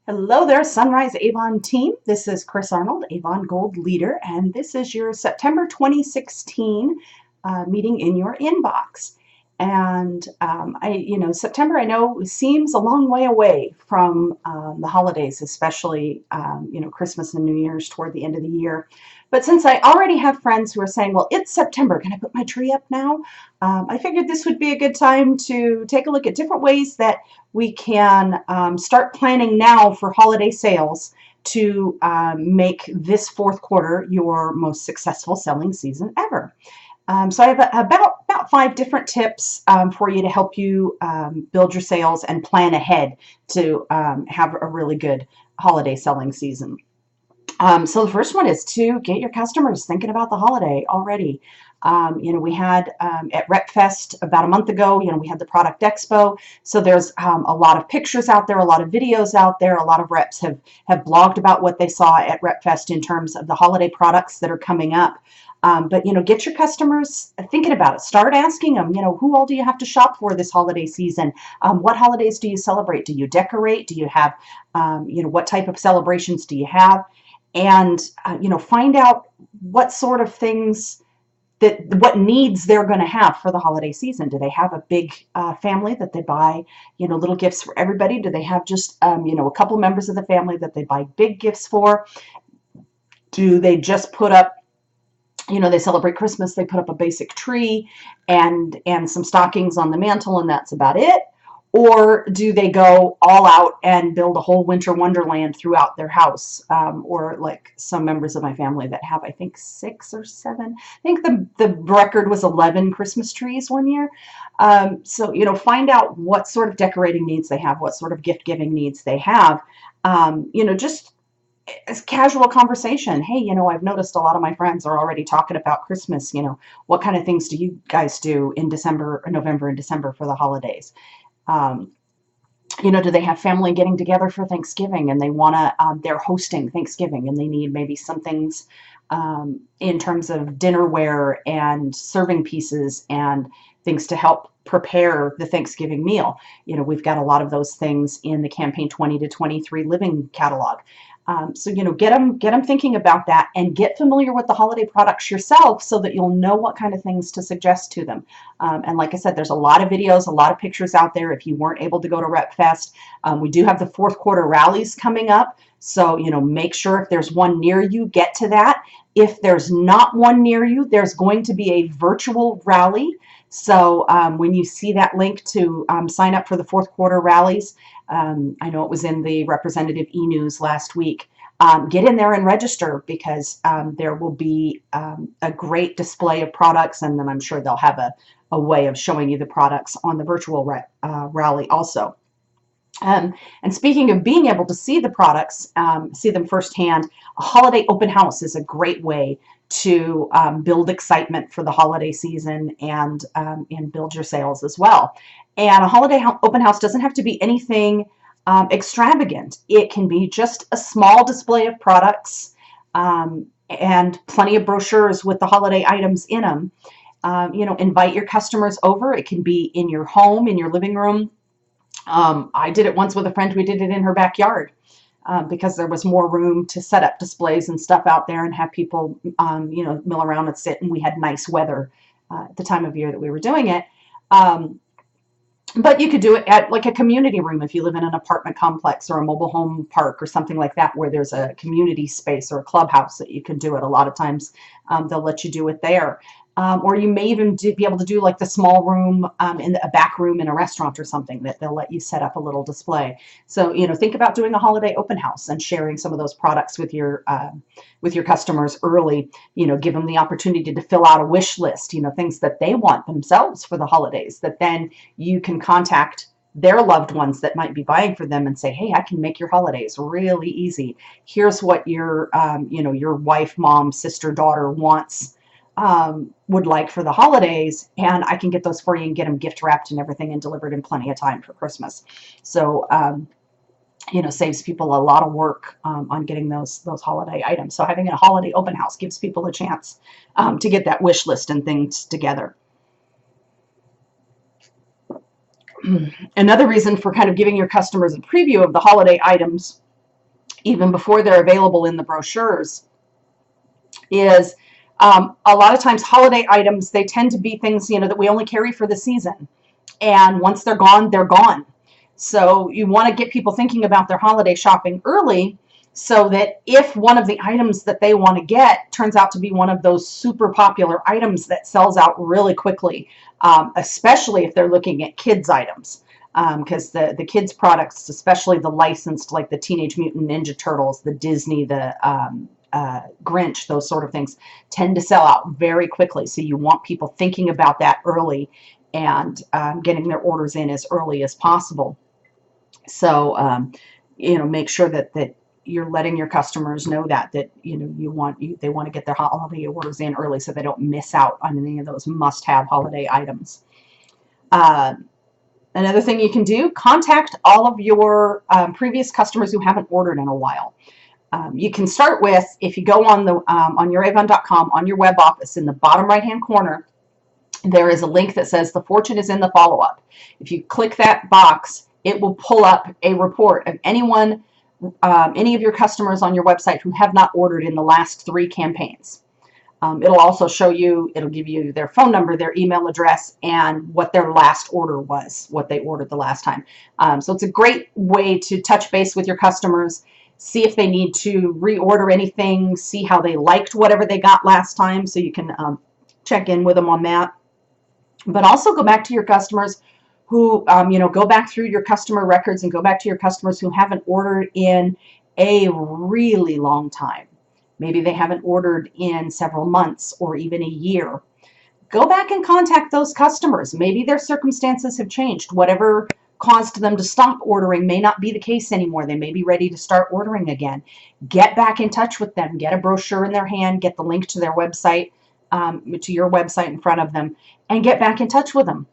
Hello there, Sunrise Avon team. This is Chris Arnold, Avon Gold Leader, and this is your September 2016 meeting in your inbox. And September I know seems a long way away from the holidays, especially Christmas and New Year's toward the end of the year. But since I already have friends who are saying, well, it's September, can I put my tree up now? I figured this would be a good time to take a look at different ways that we can start planning now for holiday sales to make this fourth quarter your most successful selling season ever. So I have about 5 different tips for you to help you build your sales and plan ahead to have a really good holiday selling season. So the first one is to get your customers thinking about the holiday already. We had at RepFest about a month ago, we had the product expo. So there's a lot of pictures out there, a lot of videos out there. A lot of reps have blogged about what they saw at RepFest in terms of the holiday products that are coming up. But get your customers thinking about it. Start asking them, who all do you have to shop for this holiday season? What holidays do you celebrate? Do you decorate? Do you have, what type of celebrations do you have? And find out what sort of things what needs they're going to have for the holiday season. Do they have a big family that they buy little gifts for everybody? Do they have just a couple members of the family that they buy big gifts for? Do they just put up, they celebrate Christmas, they put up a basic tree and some stockings on the mantle, and that's about it? Or do they go all out and build a whole winter wonderland throughout their house? Or like some members of my family that have, I think, 6 or 7. I think the record was 11 Christmas trees one year. So, find out what sort of decorating needs they have, what sort of gift giving needs they have. Just as casual conversation. Hey, I've noticed a lot of my friends are already talking about Christmas. What kind of things do you guys do in December, November and December for the holidays? Do they have family getting together for Thanksgiving and they want to, they're hosting Thanksgiving and they need maybe some things in terms of dinnerware and serving pieces and things to help prepare the Thanksgiving meal. We've got a lot of those things in the Campaign 20 to 23 Living catalog. So, get them thinking about that and get familiar with the holiday products yourself so that you'll know what kind of things to suggest to them. And like I said, there's a lot of videos, a lot of pictures out there. If you weren't able to go to RepFest, we do have the fourth quarter rallies coming up. So, make sure if there's one near you, get to that. If there's not one near you, there's going to be a virtual rally. So when you see that link to sign up for the fourth quarter rallies, I know it was in the representative e-news last week. Get in there and register because there will be a great display of products, and then I'm sure they'll have a way of showing you the products on the virtual rally also. And speaking of being able to see the products, see them firsthand, a holiday open house is a great way to build excitement for the holiday season and build your sales as well. And a holiday open house doesn't have to be anything extravagant. It can be just a small display of products and plenty of brochures with the holiday items in them. Invite your customers over. It can be in your home, in your living room. I did it once with a friend. We did it in her backyard because there was more room to set up displays and stuff out there and have people, mill around and sit. And we had nice weather at the time of year that we were doing it. But you could do it at like a community room if you live in an apartment complex or a mobile home park or something like that where there's a community space or a clubhouse that you can do it. A lot of times they'll let you do it there. Or you may even be able to do like the small room in a back room in a restaurant or something that they'll let you set up a little display. So, think about doing a holiday open house and sharing some of those products with your customers early. Give them the opportunity to fill out a wish list, things that they want themselves for the holidays that then you can contact their loved ones that might be buying for them and say, hey, I can make your holidays really easy. Here's what your wife, mom, sister, daughter wants. Would like for the holidays, and I can get those for you and get them gift wrapped and everything and delivered in plenty of time for Christmas. So, saves people a lot of work on getting those holiday items. So having a holiday open house gives people a chance to get that wish list and things together. Another reason for kind of giving your customers a preview of the holiday items even before they're available in the brochures, is a lot of times holiday items, they tend to be things, that we only carry for the season. And once they're gone, they're gone. So you want to get people thinking about their holiday shopping early, so that if one of the items that they want to get turns out to be one of those super popular items that sells out really quickly, especially if they're looking at kids items. Because the kids products, especially the licensed, like the Teenage Mutant Ninja Turtles, the Disney, the Grinch, those sort of things, tend to sell out very quickly. So you want people thinking about that early and getting their orders in as early as possible. So make sure that you're letting your customers know that they want to get their holiday orders in early, so they don't miss out on any of those must-have holiday items. Another thing you can do, contact all of your previous customers who haven't ordered in a while. You can start with, if you go on your Avon.com, on your web office, in the bottom right-hand corner, there is a link that says the fortune is in the follow-up. If you click that box, it will pull up a report of any of your customers on your website who have not ordered in the last 3 campaigns. It'll also show you, it'll give you their phone number, their email address, and what their last order was, what they ordered the last time. So it's a great way to touch base with your customers, see if they need to reorder anything, see how they liked whatever they got last time, so you can check in with them on that. But also go back to your customers who, go back through your customer records and go back to your customers who haven't ordered in a really long time. Maybe they haven't ordered in several months or even a year. Go back and contact those customers. Maybe their circumstances have changed. Whatever caused them to stop ordering may not be the case anymore. They may be ready to start ordering again. Get back in touch with them. Get a brochure in their hand. Get the link to their website, to your website in front of them, and get back in touch with them.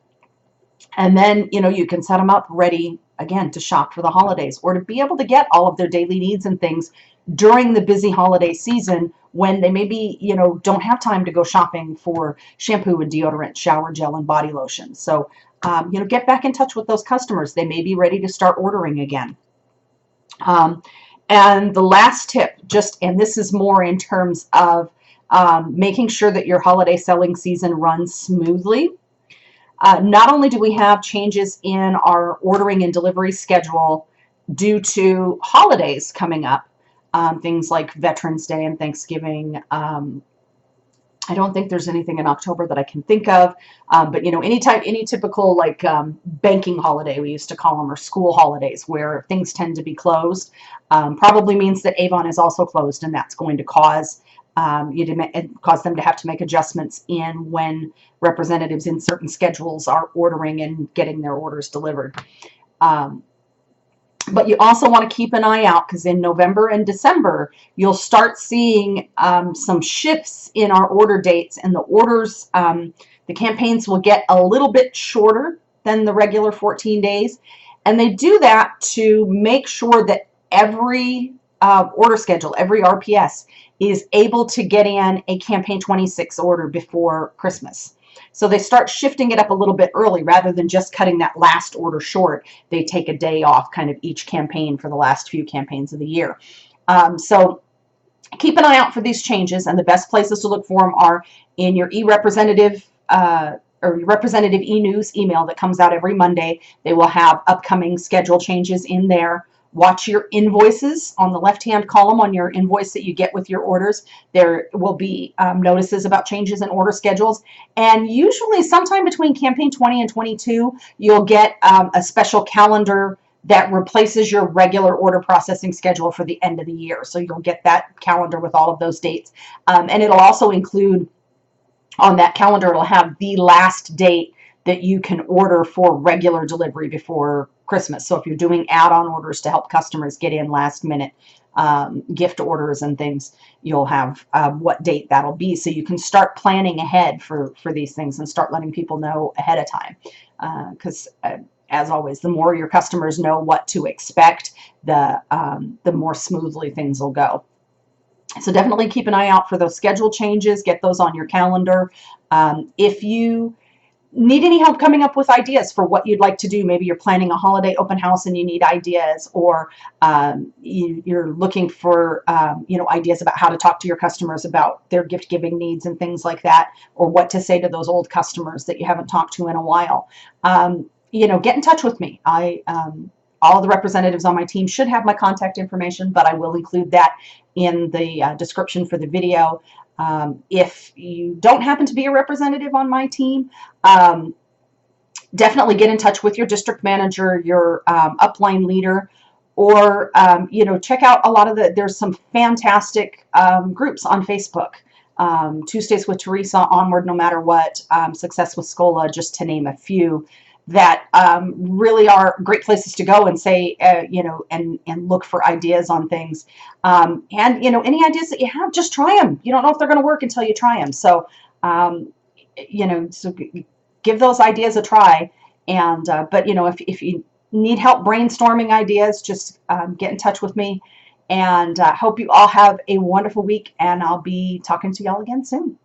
And then, you can set them up ready again to shop for the holidays, or to be able to get all of their daily needs and things during the busy holiday season, when they maybe, don't have time to go shopping for shampoo and deodorant, shower gel, and body lotion. So, get back in touch with those customers. They may be ready to start ordering again. And the last tip, and this is more in terms of making sure that your holiday selling season runs smoothly. Not only do we have changes in our ordering and delivery schedule due to holidays coming up, things like Veterans Day and Thanksgiving. I don't think there's anything in October that I can think of, but any typical like banking holiday, we used to call them, or school holidays, where things tend to be closed, probably means that Avon is also closed, and that's going to cause them to have to make adjustments in when representatives in certain schedules are ordering and getting their orders delivered. But you also want to keep an eye out, because in November and December, you'll start seeing some shifts in our order dates, and the orders, the campaigns will get a little bit shorter than the regular 14 days. And they do that to make sure that every order schedule, every RPS, is able to get in a campaign 26 order before Christmas. So they start shifting it up a little bit early, rather than just cutting that last order short. They take a day off kind of each campaign for the last few campaigns of the year. So keep an eye out for these changes, and the best places to look for them are in your e-representative or your representative e-news email that comes out every Monday. They will have upcoming schedule changes in there. Watch your invoices on the left-hand column on your invoice that you get with your orders. There will be notices about changes in order schedules. And usually sometime between campaign 20 and 22, you'll get a special calendar that replaces your regular order processing schedule for the end of the year. So you'll get that calendar with all of those dates. And it'll also include, on that calendar, it'll have the last date that you can order for regular delivery before Christmas. So if you're doing add-on orders to help customers get in last minute gift orders and things, you'll have what date that'll be, so you can start planning ahead for these things and start letting people know ahead of time. Because as always, the more your customers know what to expect, the more smoothly things will go. So definitely keep an eye out for those schedule changes. Get those on your calendar. If you need any help coming up with ideas for what you'd like to do, maybe you're planning a holiday open house and you need ideas, or you're looking for ideas about how to talk to your customers about their gift giving needs and things like that, or what to say to those old customers that you haven't talked to in a while, get in touch with me. All of the representatives on my team should have my contact information, but I will include that in the description for the video. If you don't happen to be a representative on my team, definitely get in touch with your district manager, your upline leader, or check out a lot of there's some fantastic groups on Facebook. Tuesdays with Teresa, Onward No Matter What, Success with Scola, just to name a few, that really are great places to go and say, and look for ideas on things. And any ideas that you have, just try them. You don't know if they're going to work until you try them. So, so give those ideas a try. And but if you need help brainstorming ideas, just get in touch with me. And hope you all have a wonderful week. And I'll be talking to y'all again soon.